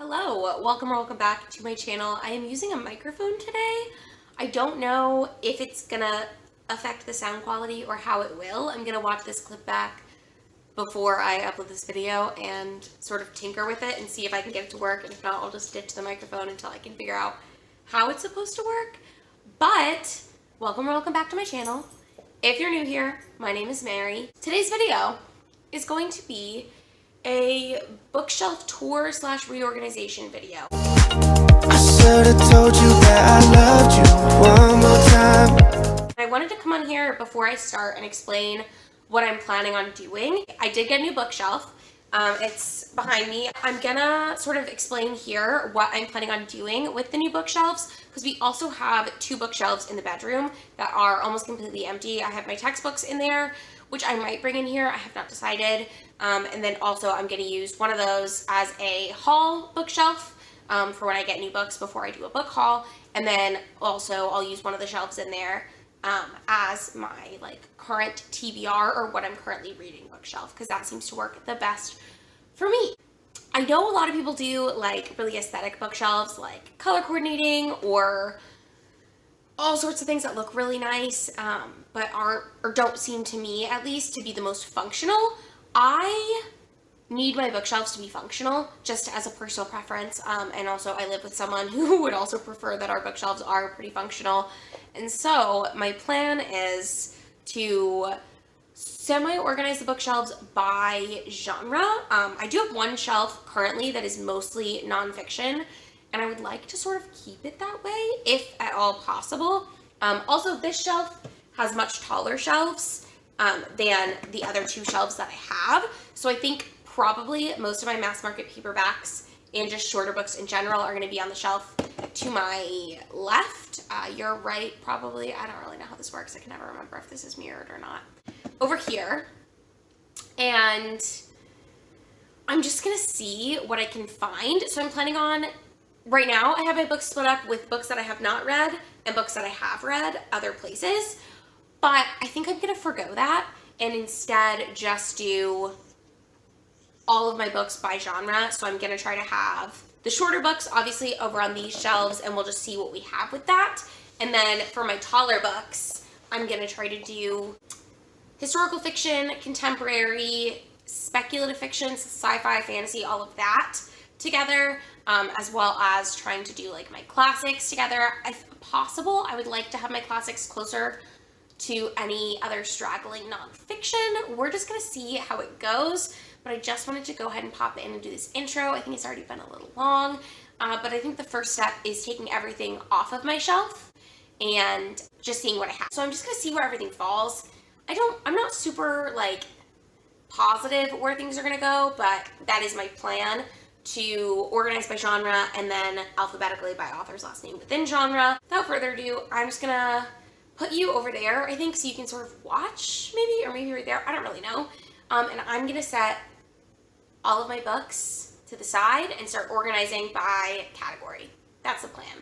Hello, welcome back to my channel. I am using a microphone today. I don't know if it's gonna affect the sound quality or how it will. I'm gonna watch this clip back before I upload this video and sort of tinker with it and see if I can get it to work, and if not, I'll just ditch the microphone until I can figure out how it's supposed to work. But welcome back to my channel. If you're new here, my name is Mary. Today's video is going to be a bookshelf tour / reorganization video. I should have told you that I loved you one more time. I wanted to come on here before I start and explain what I'm planning on doing. I did get a new bookshelf. It's behind me. I'm gonna sort of explain here what I'm planning on doing with the new bookshelves, because we also have 2 bookshelves in the bedroom that are almost completely empty. I have my textbooks in there, which I might bring in here. I have not decided. And then also I'm going to use one of those as a haul bookshelf for when I get new books before I do a book haul. And then also I'll use one of the shelves in there as my current TBR, or what I'm currently reading bookshelf, because that seems to work the best for me. I know a lot of people do really aesthetic bookshelves, like color coordinating or all sorts of things that look really nice, but aren't, or don't seem to me at least, to be the most functional. I need my bookshelves to be functional, just as a personal preference, and also I live with someone who would also prefer that our bookshelves are pretty functional. And so my plan is to semi-organize the bookshelves by genre. I do have one shelf currently that is mostly nonfiction, and I would like to sort of keep it that way, if at all possible. Also, this shelf has much taller shelves than the other 2 shelves that I have. So I think probably most of my mass market paperbacks and just shorter books in general are going to be on the shelf to my left. Your right, probably. I don't really know how this works. I can never remember if this is mirrored or not. Over here. And I'm just going to see what I can find. So I'm planning on, right now, I have my books split up with books that I have not read and books that I have read other places. But I think I'm going to forgo that and instead just do all of my books by genre. So I'm going to try to have the shorter books, obviously, over on these shelves, and we'll just see what we have with that. And then for my taller books, I'm going to try to do historical fiction, contemporary, speculative fiction, sci-fi, fantasy, all of that together, as well as trying to do my classics together. If possible, I would like to have my classics closer to any other straggling nonfiction. We're just gonna see how it goes, but I just wanted to go ahead and pop in and do this intro. I think it's already been a little long, but I think the first step is taking everything off of my shelf and just seeing what I have. So I'm just gonna see where everything falls. I'm not super positive where things are gonna go, but that is my plan, to organize by genre and then alphabetically by author's last name within genre. Without further ado, I'm just gonna put you over there, I think, so you can sort of watch, maybe, or maybe right there, I don't really know. And I'm gonna set all of my books to the side and start organizing by category. That's the plan.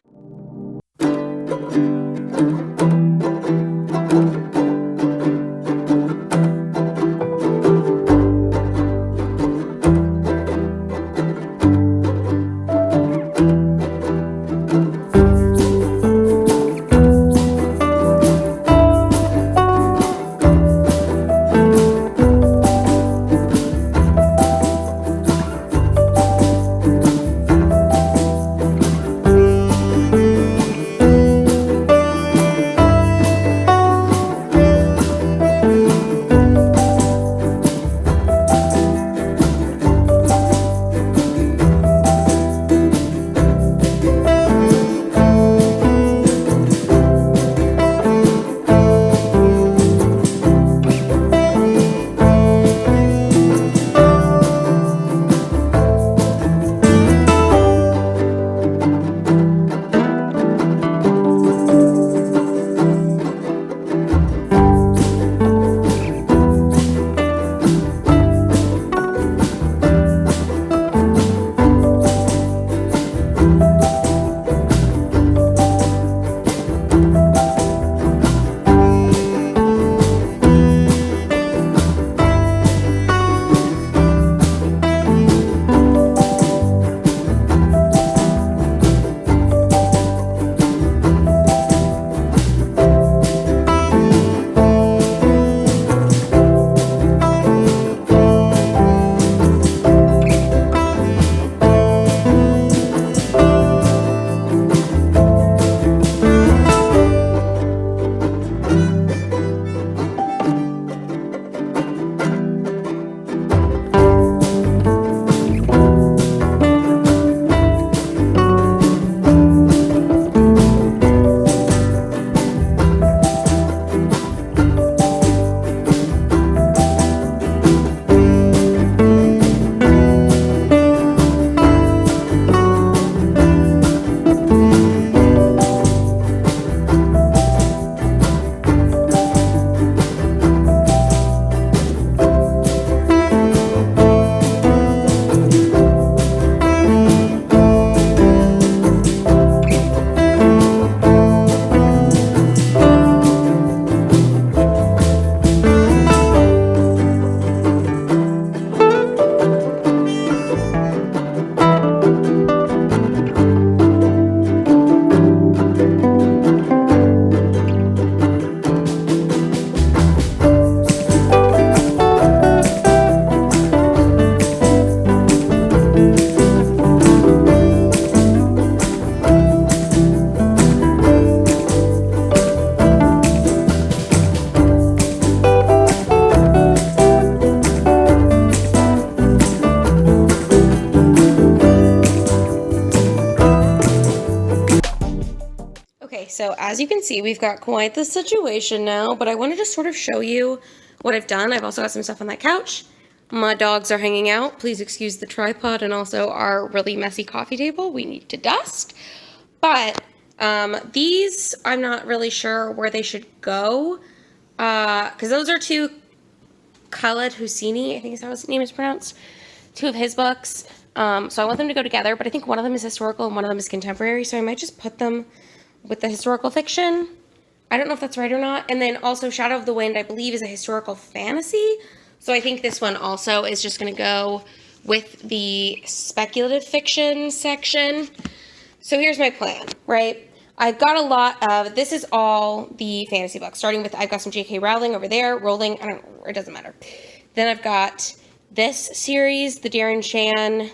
so as you can see, we've got quite the situation now, but I want to just sort of show you what I've done. I've also got some stuff on that couch. My dogs are hanging out. Please excuse the tripod and also our really messy coffee table. We need to dust. But these, I'm not really sure where they should go, because those are two Khaled Hosseini, I think is how his name is pronounced, two of his books. So I want them to go together, but I think one of them is historical and one of them is contemporary, so I might just put them with the historical fiction. I don't know if that's right or not. And then also Shadow of the Wind, I believe, is a historical fantasy. So I think this one also is just going to go with the speculative fiction section. So here's my plan, right? I've got a lot of, this is all the fantasy books, starting with, I've got some J.K. Rowling over there, rolling, I don't know, it doesn't matter. Then I've got this series, the Darren Shan,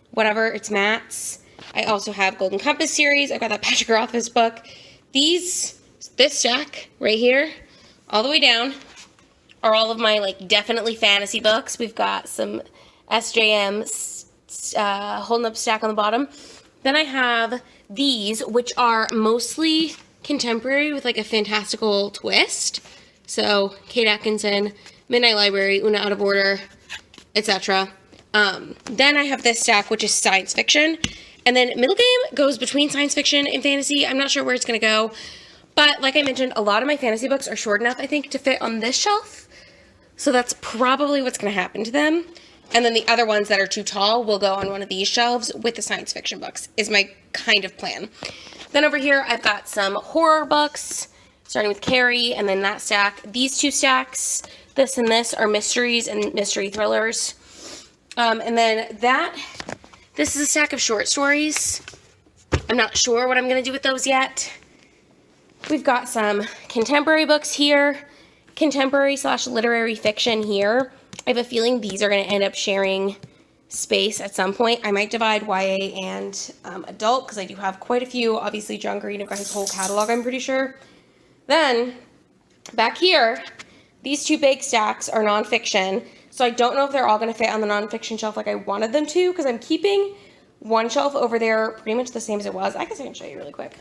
whatever, it's Matt's. I also have Golden Compass series. I've got that Patrick Rothfuss book. This stack right here, all the way down, are all of my, like, definitely fantasy books. We've got some SJM holding up stack on the bottom. Then I have these, which are mostly contemporary with, like, a fantastical twist. So, Kate Atkinson, Midnight Library, Una Out of Order, etc. Then I have this stack, which is science fiction. And then Middle Game goes between science fiction and fantasy. I'm not sure where it's going to go. But like I mentioned, a lot of my fantasy books are short enough, I think, to fit on this shelf. So that's probably what's going to happen to them. And then the other ones that are too tall will go on one of these shelves with the science fiction books, is my kind of plan. Then over here, I've got some horror books, starting with Carrie, and then that stack. These two stacks, this and this, are mysteries and mystery thrillers. And then this is a stack of short stories. I'm not sure what I'm going to do with those yet. We've got some contemporary books here, contemporary/literary fiction here. I have a feeling these are going to end up sharing space at some point. I might divide YA and adult, because I do have quite a few. Obviously, John Green, I've got his whole catalog, I'm pretty sure. Then, back here, these two big stacks are nonfiction. So I don't know if they're all going to fit on the nonfiction shelf like I wanted them to, because I'm keeping one shelf over there pretty much the same as it was. I guess I can show you really quick.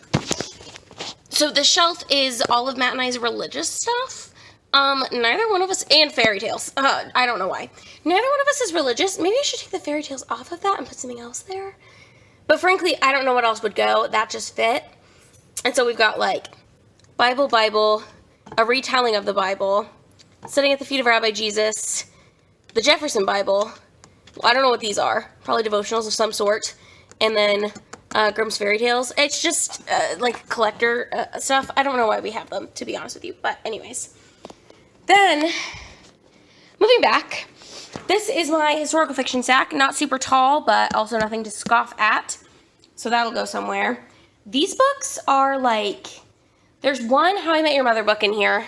So this shelf is all of Matt and I's religious stuff. Neither one of us, and fairy tales. I don't know why. Neither one of us is religious. Maybe I should take the fairy tales off of that and put something else there. But frankly, I don't know what else would go. That just fit. And so we've got, like, Bible, a retelling of the Bible, Sitting at the Feet of Rabbi Jesus, the Jefferson Bible. Well, I don't know what these are. Probably devotionals of some sort. And then Grimm's Fairy Tales. It's just like collector stuff. I don't know why we have them, to be honest with you. But anyways. Then, moving back, this is my historical fiction stack. Not super tall, but also nothing to scoff at. So that'll go somewhere. These books are like, there's one How I Met Your Mother book in here.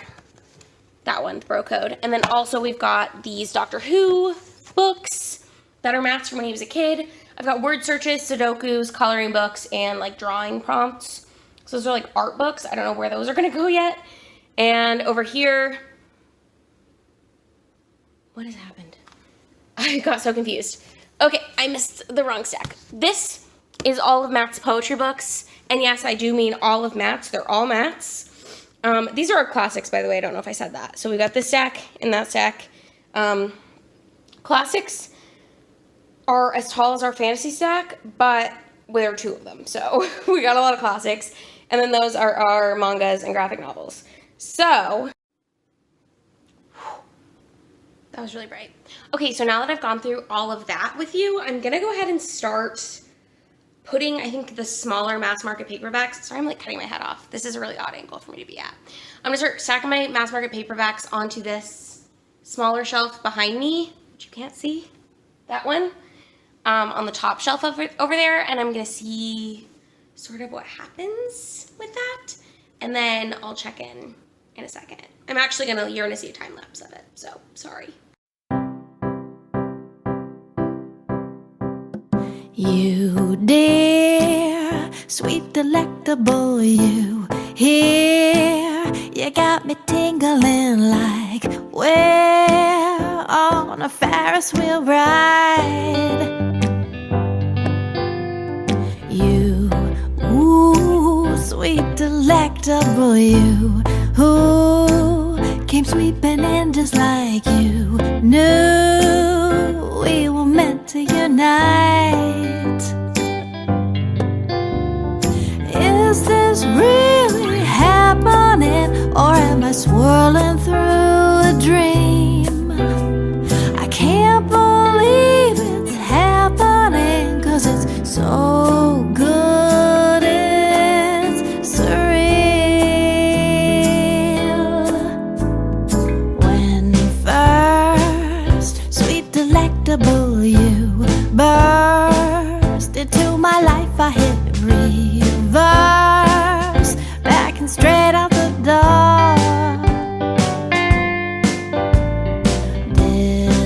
That one, the Bro Code. And then also we've got these Doctor Who books that are Matt's from when he was a kid. I've got word searches, Sudokus, coloring books, and like drawing prompts. So those are like art books. I don't know where those are going to go yet. And over here, what has happened? I got so confused. Okay, I missed the wrong stack. This is all of Matt's poetry books. And yes, I do mean all of Matt's. They're all Matt's. These are our classics, by the way. I don't know if I said that. So we got this stack and that stack. Classics are as tall as our fantasy stack, but there are two of them. So we got a lot of classics. And then those are our mangas and graphic novels. So that was really bright. Okay, so now that I've gone through all of that with you, I'm going to go ahead and start putting, I think, the smaller mass market paperbacks. Sorry, I'm like cutting my head off. This is a really odd angle for me to be at. I'm going to start stacking my mass market paperbacks onto this smaller shelf behind me, which you can't see. That one. On the top shelf over there. And I'm going to see sort of what happens with that. And then I'll check in a second. I'm actually you're going to see a time lapse of it. So, sorry. You dear, sweet delectable you here. You got me tingling like we're on a Ferris wheel ride. You, ooh, sweet, delectable you, who came sweeping in just like you knew we were meant to unite. Is this really happening, or am I swirling through a dream? I can't believe it's happening, 'cause it's so good, it's surreal. When first sweet delectable you burst into my life, I hit reverse, backing straight out the door.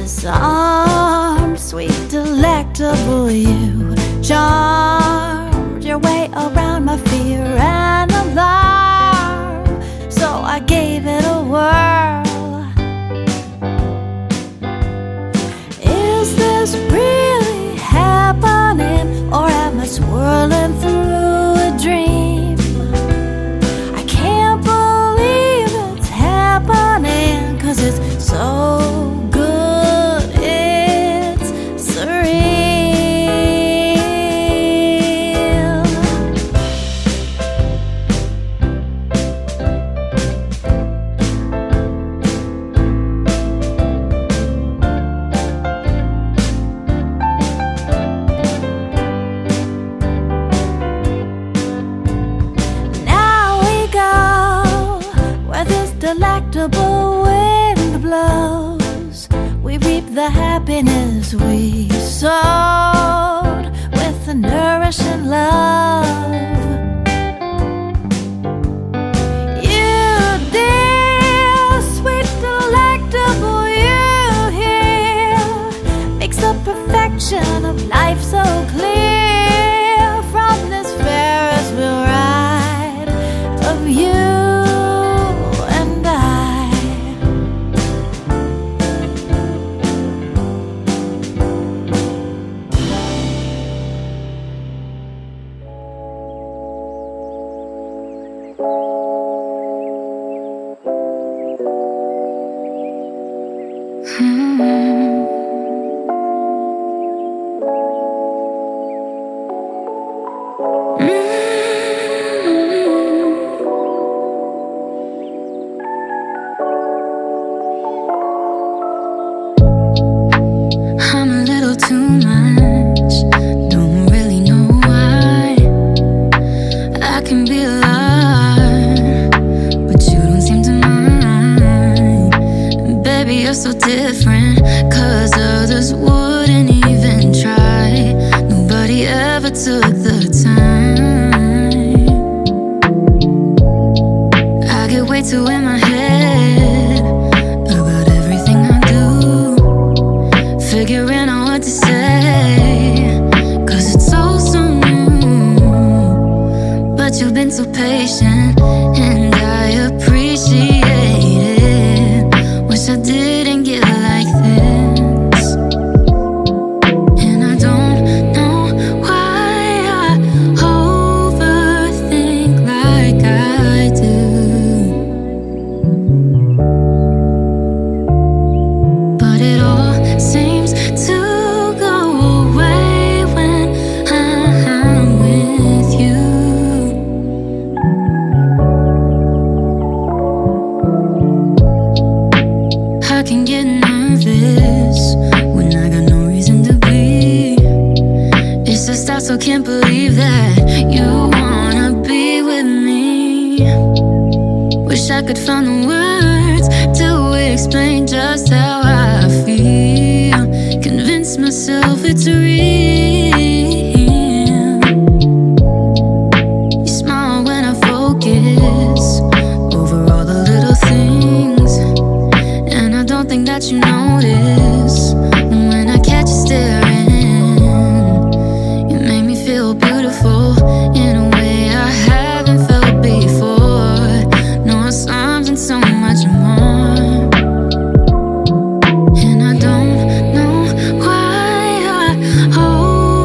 Disarmed, sweet delectable you charmed your way around my fear and alarm, so I gave it a whirl. Is this really happening, or am I swirling through a dream? I can't believe it's happening, 'cause it's so good, it's surreal. Now we go where this delectable wind blows. We reap the happiness we sowed with the nourishing love. You dear, sweet delectable you here, makes the perfection of life so clear from this Ferris wheel ride of you and I. I'm a little too much, don't really know why. I can be a lot, but you don't seem to mind. Baby, you're so different, 'cause others wouldn't even try. Nobody ever took the time. I get way too in my head about everything I do, figuring out what to say, 'cause it's so new. But you've been so patient, and I appreciate it. Wish I didn't get like this, and I don't know why I overthink like I do. But it all seems to go away when I'm with you. I can get nervous when I got no reason to be. It's just I still can't believe that you wanna be with me. Wish I could find the words to explain just how I feel. Convince myself it's real. You smile when I focus over all the little things, and I don't think that you notice when I catch you staring. You make me feel beautiful in a way I haven't felt before. No, something so much more. And I don't know why I hold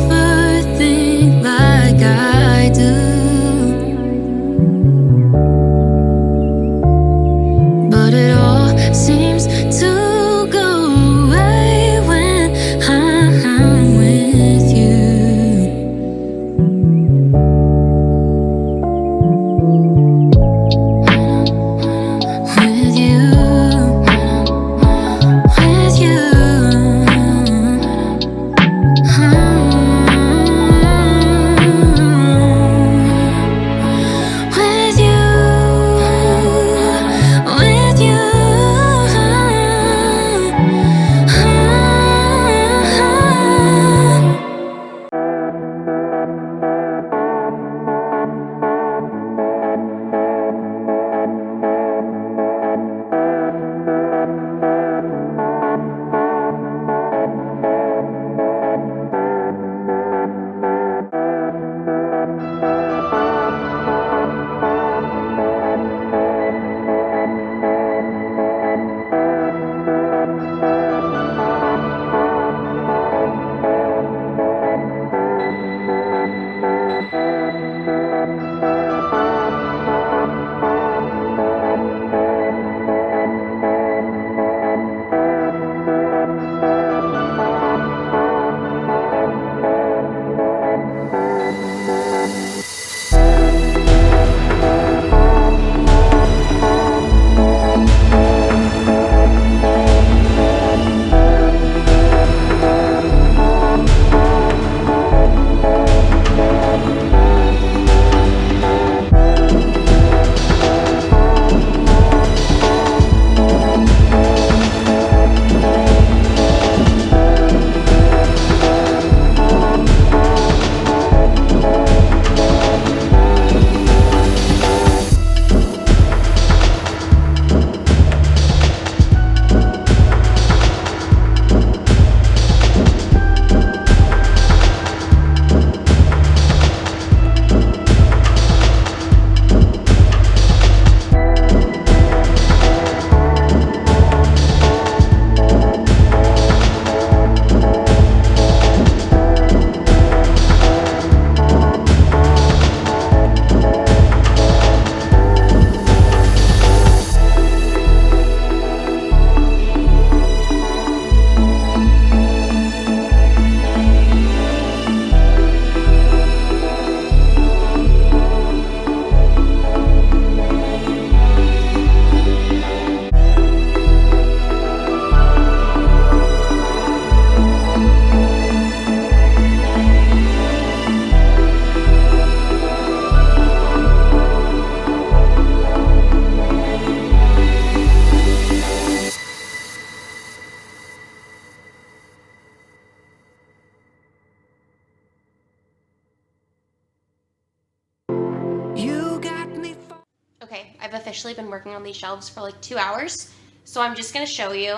officially been working on these shelves for like 2 hours. So I'm just going to show you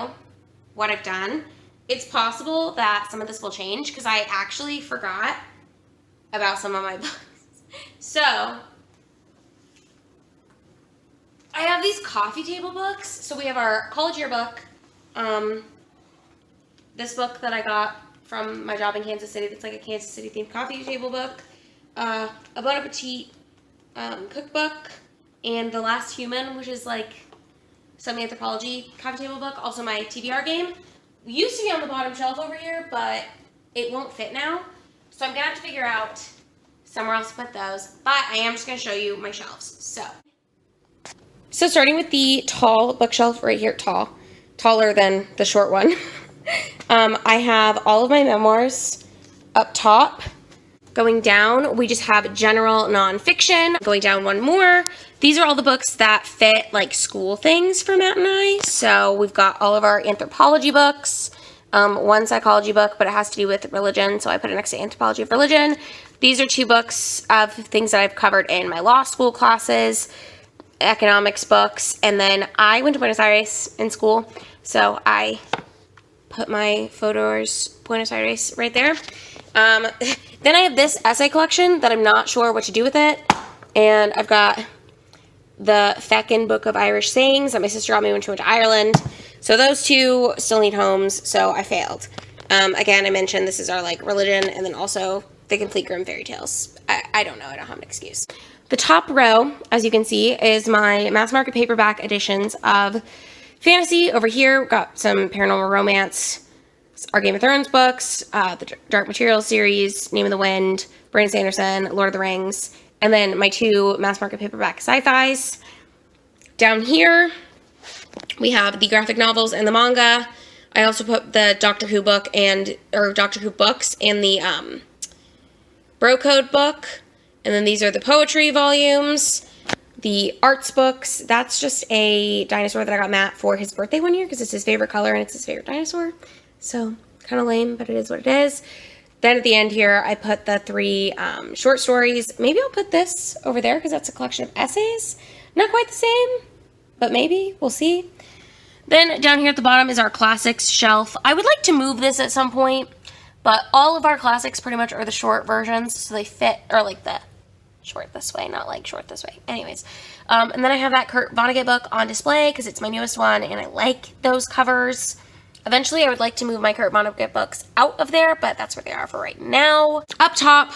what I've done. It's possible that some of this will change because I actually forgot about some of my books. So I have these coffee table books. So we have our college yearbook, this book that I got from my job in Kansas City that's like a Kansas City themed coffee table book, a Bon Appetit cookbook, and The Last Human, which is like some anthropology coffee table book, also my TBR game. It used to be on the bottom shelf over here, but it won't fit now. So I'm gonna have to figure out somewhere else to put those, but I am just gonna show you my shelves. So starting with the tall bookshelf right here, taller than the short one. I have all of my memoirs up top. Going down, we just have general nonfiction. Going down one more. These are all the books that fit like school things for Matt and I. So we've got all of our anthropology books, one psychology book, but it has to do with religion, so I put it next to anthropology of religion. These are 2 books of things that I've covered in my law school classes, economics books, and then I went to Buenos Aires in school, so I put my photos Buenos Aires right there. Then I have this essay collection that I'm not sure what to do with it, and I've got the Feckin Book of Irish Sayings that my sister got me when she went to Ireland. So those 2 still need homes, so I failed. Again, I mentioned this is our like religion, and then also the Complete Grimm Fairy Tales. I don't know, I don't have an excuse. The top row, as you can see, is my mass market paperback editions of fantasy. Over here, we've got some paranormal romance, our Game of Thrones books, the Dark Materials series, Name of the Wind, Brandon Sanderson, Lord of the Rings, and then my 2 mass market paperback sci-fis. Down here, we have the graphic novels and the manga. I also put the Doctor Who book Doctor Who books and the Bro Code book. And then these are the poetry volumes, the arts books. That's just a dinosaur that I got Matt for his birthday one year because it's his favorite color and it's his favorite dinosaur. So kind of lame, but it is what it is. Then at the end here, I put the 3 short stories. Maybe I'll put this over there because that's a collection of essays. Not quite the same, but maybe. We'll see. Then down here at the bottom is our classics shelf. I would like to move this at some point, but all of our classics pretty much are the short versions, so they fit, or like the short this way, not like short this way. Anyways, and then I have that Kurt Vonnegut book on display because it's my newest one, and I like those covers. Eventually, I would like to move my Kurt Vonnegut books out of there, but that's where they are for right now. Up top,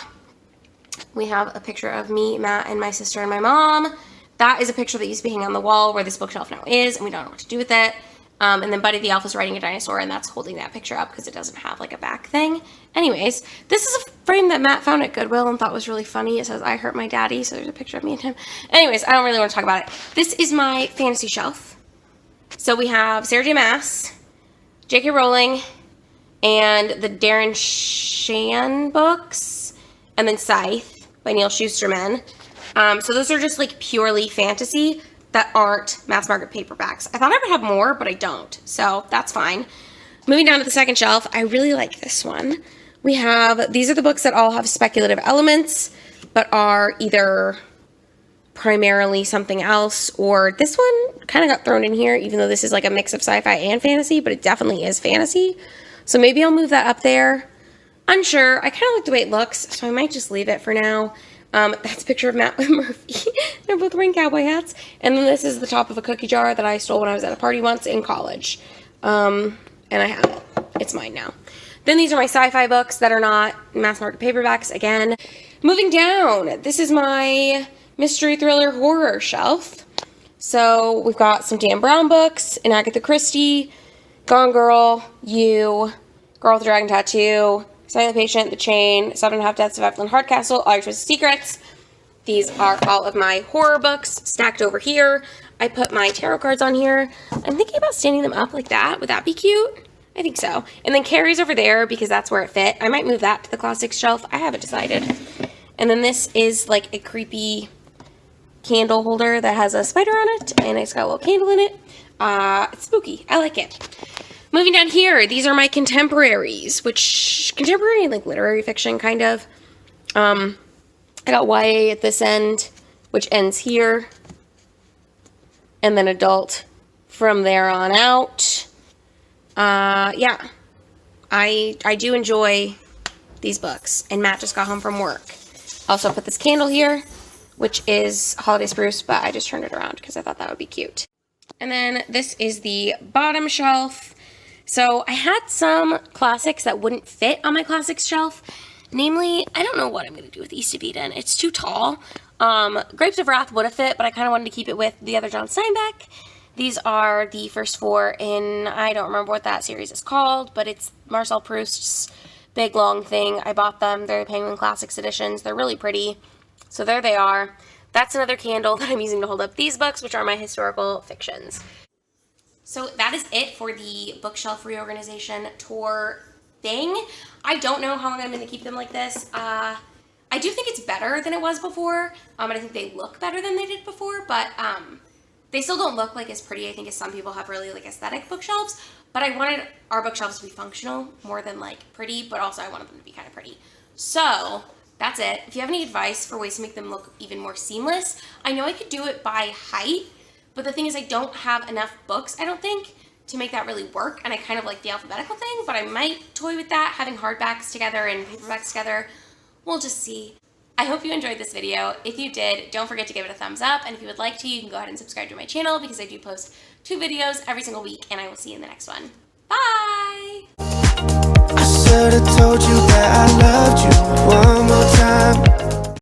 we have a picture of me, Matt, and my sister and my mom. That is a picture that used to be hanging on the wall where this bookshelf now is, and we don't know what to do with it. And then Buddy the Elf is riding a dinosaur, and that's holding that picture up because it doesn't have like a back thing. Anyways, this is a frame that Matt found at Goodwill and thought was really funny. It says, "I hurt my daddy," so there's a picture of me and him. Anyways, I don't really want to talk about it. This is my fantasy shelf. So we have Sarah J. Maas, J.K. Rowling, and the Darren Shan books, and then Scythe by Neil Shusterman. So those are just like purely fantasy that aren't mass market paperbacks. I thought I would have more, but I don't, so that's fine. Moving down to the second shelf, I really like this one. We have, these are the books that all have speculative elements, but are either primarily something else, or this one kind of got thrown in here, even though this is like a mix of sci-fi and fantasy, but it definitely is fantasy. So maybe I'll move that up there. Unsure. I kind of like the way it looks, so I might just leave it for now. That's a picture of Matt with Murphy. They're both wearing cowboy hats. And then this is the top of a cookie jar that I stole when I was at a party once in college. And I have it. It's mine now. Then these are my sci-fi books that are not mass market paperbacks again. Moving down, this is my mystery thriller horror shelf. So we've got some Dan Brown books, and Agatha Christie, Gone Girl, You, Girl with the Dragon Tattoo, Silent Patient, The Chain, 7.5 Deaths of Evelyn Hardcastle, All Your Twisted Secrets. These are all of my horror books stacked over here. I put my tarot cards on here. I'm thinking about standing them up like that. Would that be cute? I think so. And then Carrie's over there because that's where it fit. I might move that to the classics shelf. I haven't decided. And then this is like a creepy candle holder that has a spider on it, and it's got a little candle in it. It's spooky. I like it. Moving down here, these are my contemporaries, which contemporary like literary fiction kind of. I got YA at this end, which ends here. and then adult from there on out. Yeah, I do enjoy these books, and Matt just got home from work. Also put this candle here, which is holiday spruce, but I just turned it around because I thought that would be cute. And then this is the bottom shelf. So I had some classics that wouldn't fit on my classics shelf. Namely, I don't know what I'm going to do with East of Eden. It's too tall. Grapes of Wrath would have fit, but I kind of wanted to keep it with the other John Steinbeck. These are the first 4 in, I don't remember what that series is called, but it's Marcel Proust's big long thing. I bought them. They're Penguin Classics editions. They're really pretty. So there they are. That's another candle that I'm using to hold up these books, which are my historical fictions. So that is it for the bookshelf reorganization tour thing. I don't know how long I'm going to keep them like this. I do think it's better than it was before, and I think they look better than they did before, but they still don't look like as pretty, I think, as some people have really like aesthetic bookshelves, but I wanted our bookshelves to be functional more than like pretty, but also I wanted them to be kind of pretty. So that's it. If you have any advice for ways to make them look even more seamless, I know I could do it by height, but the thing is I don't have enough books, I don't think, to make that really work, and I kind of like the alphabetical thing, but I might toy with that, having hardbacks together and paperbacks together. We'll just see. I hope you enjoyed this video. If you did, don't forget to give it a thumbs up, and if you would like to, you can go ahead and subscribe to my channel because I do post 2 videos every single week, and I will see you in the next one. Bye! I should've told you that I loved you one more time.